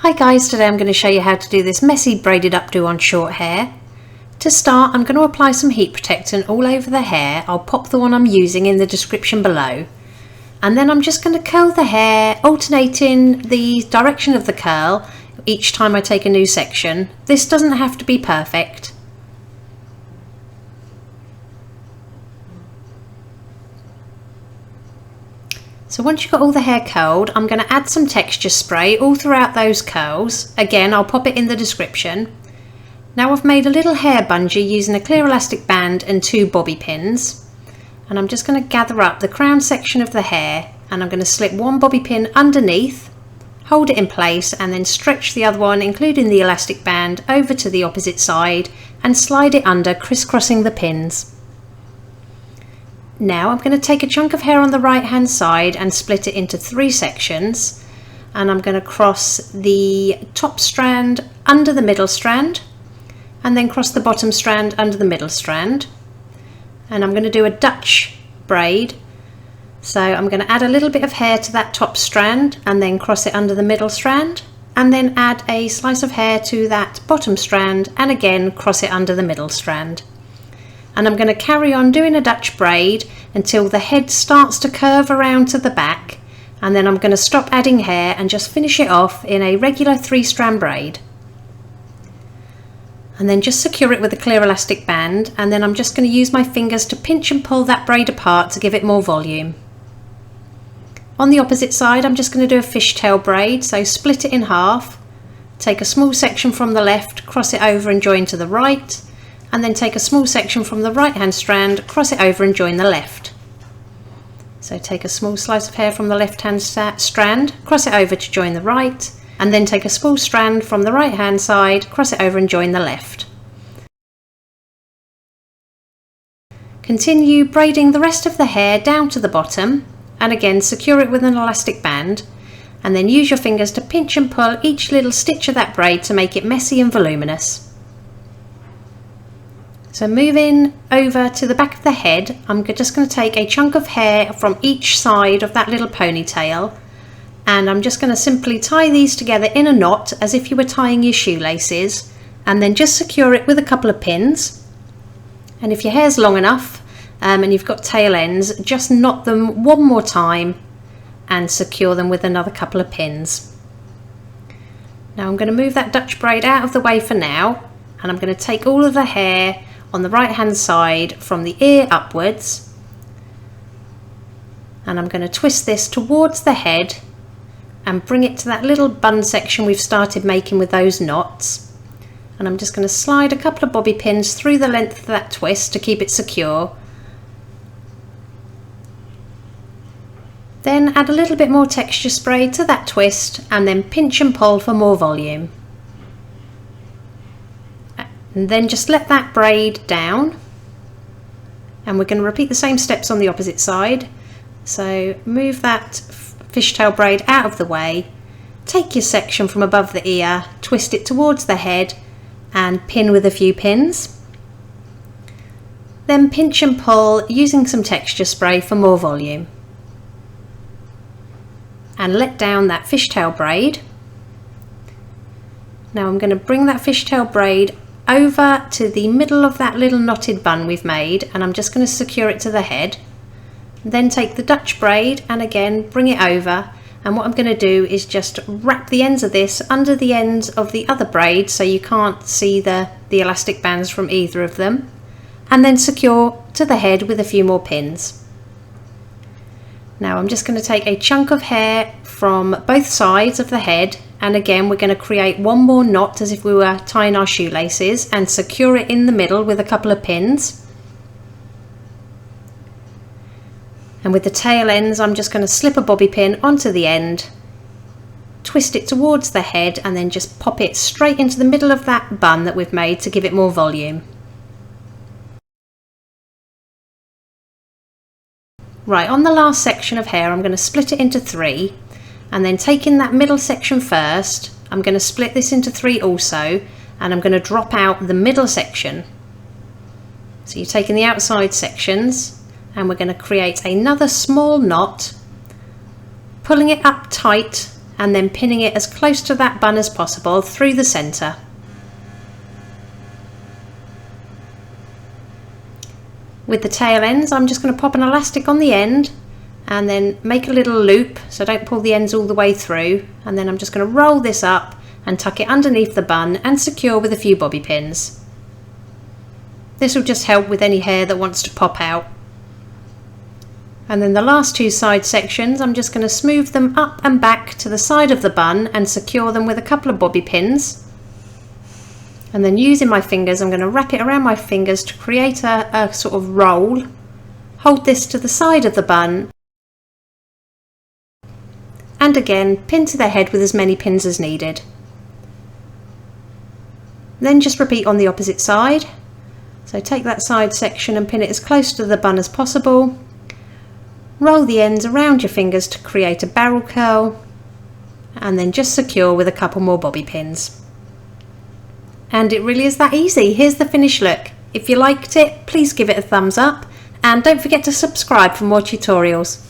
Hi guys, today I'm going to show you how to do this messy braided updo on short hair. To start, I'm going to apply some heat protectant all over the hair. I'll pop the one I'm using in the description below. And then I'm just going to curl the hair, alternating the direction of the curl each time I take a new section. This doesn't have to be perfect. So once you've got all the hair curled, I'm going to add some texture spray all throughout those curls. Again, I'll pop it in the description. Now I've made a little hair bungee using a clear elastic band and 2 bobby pins. And I'm just going to gather up the crown section of the hair, and I'm going to slip one bobby pin underneath, hold it in place, and then stretch the other one, including the elastic band, over to the opposite side and slide it under, crisscrossing the pins. Now I'm going to take a chunk of hair on the right hand side and split it into 3 sections, and I'm going to cross the top strand under the middle strand and then cross the bottom strand under the middle strand, and I'm going to do a Dutch braid. So I'm going to add a little bit of hair to that top strand and then cross it under the middle strand, and then add a slice of hair to that bottom strand and again cross it under the middle strand. And I'm going to carry on doing a Dutch braid until the head starts to curve around to the back, and then I'm going to stop adding hair and just finish it off in a regular 3-strand braid. And then just secure it with a clear elastic band, and then I'm just going to use my fingers to pinch and pull that braid apart to give it more volume. On the opposite side, I'm just going to do a fishtail braid, so split it in half, take a small section from the left, cross it over and join to the right, and then take a small section from the right hand strand, cross it over and join the left. So take a small slice of hair from the left hand strand, cross it over to join the right, and then take a small strand from the right hand side, cross it over and join the left. Continue braiding the rest of the hair down to the bottom, and again secure it with an elastic band, and then use your fingers to pinch and pull each little stitch of that braid to make it messy and voluminous. So moving over to the back of the head, I'm just going to take a chunk of hair from each side of that little ponytail, and I'm just going to simply tie these together in a knot as if you were tying your shoelaces, and then just secure it with a couple of pins. And if your hair's long enough and you've got tail ends, just knot them one more time and secure them with another couple of pins. Now I'm going to move that Dutch braid out of the way for now, and I'm going to take all of the hair on the right hand side from the ear upwards, and I'm going to twist this towards the head and bring it to that little bun section we've started making with those knots, and I'm just going to slide a couple of bobby pins through the length of that twist to keep it secure. Then add a little bit more texture spray to that twist and then pinch and pull for more volume. And then just let that braid down, and we're going to repeat the same steps on the opposite side. So move that fishtail braid out of the way, take your section from above the ear, twist it towards the head and pin with a few pins. Then pinch and pull using some texture spray for more volume, and let down that fishtail braid. Now I'm going to bring that fishtail braid over to the middle of that little knotted bun we've made, and I'm just going to secure it to the head. Then take the Dutch braid and again bring it over, and what I'm going to do is just wrap the ends of this under the ends of the other braid so you can't see the elastic bands from either of them, and then secure to the head with a few more pins. Now I'm just going to take a chunk of hair from both sides of the head, and again we're going to create one more knot as if we were tying our shoelaces and secure it in the middle with a couple of pins. And with the tail ends, I'm just going to slip a bobby pin onto the end, twist it towards the head, and then just pop it straight into the middle of that bun that we've made to give it more volume. Right, on the last section of hair I'm going to split it into 3, and then taking that middle section first, I'm going to split this into 3 also, and I'm going to drop out the middle section. So you're taking the outside sections, and we're going to create another small knot, pulling it up tight and then pinning it as close to that bun as possible through the centre. With the tail ends, I'm just going to pop an elastic on the end and then make a little loop, so don't pull the ends all the way through, and then I'm just going to roll this up and tuck it underneath the bun and secure with a few bobby pins. This will just help with any hair that wants to pop out. And then the last two side sections, I'm just going to smooth them up and back to the side of the bun and secure them with a couple of bobby pins. And then using my fingers, I'm going to wrap it around my fingers to create a sort of roll. Hold this to the side of the bun. And again, pin to the head with as many pins as needed. Then just repeat on the opposite side. So take that side section and pin it as close to the bun as possible. Roll the ends around your fingers to create a barrel curl. And then just secure with a couple more bobby pins. And it really is that easy. Here's the finished look. If you liked it, please give it a thumbs up and don't forget to subscribe for more tutorials.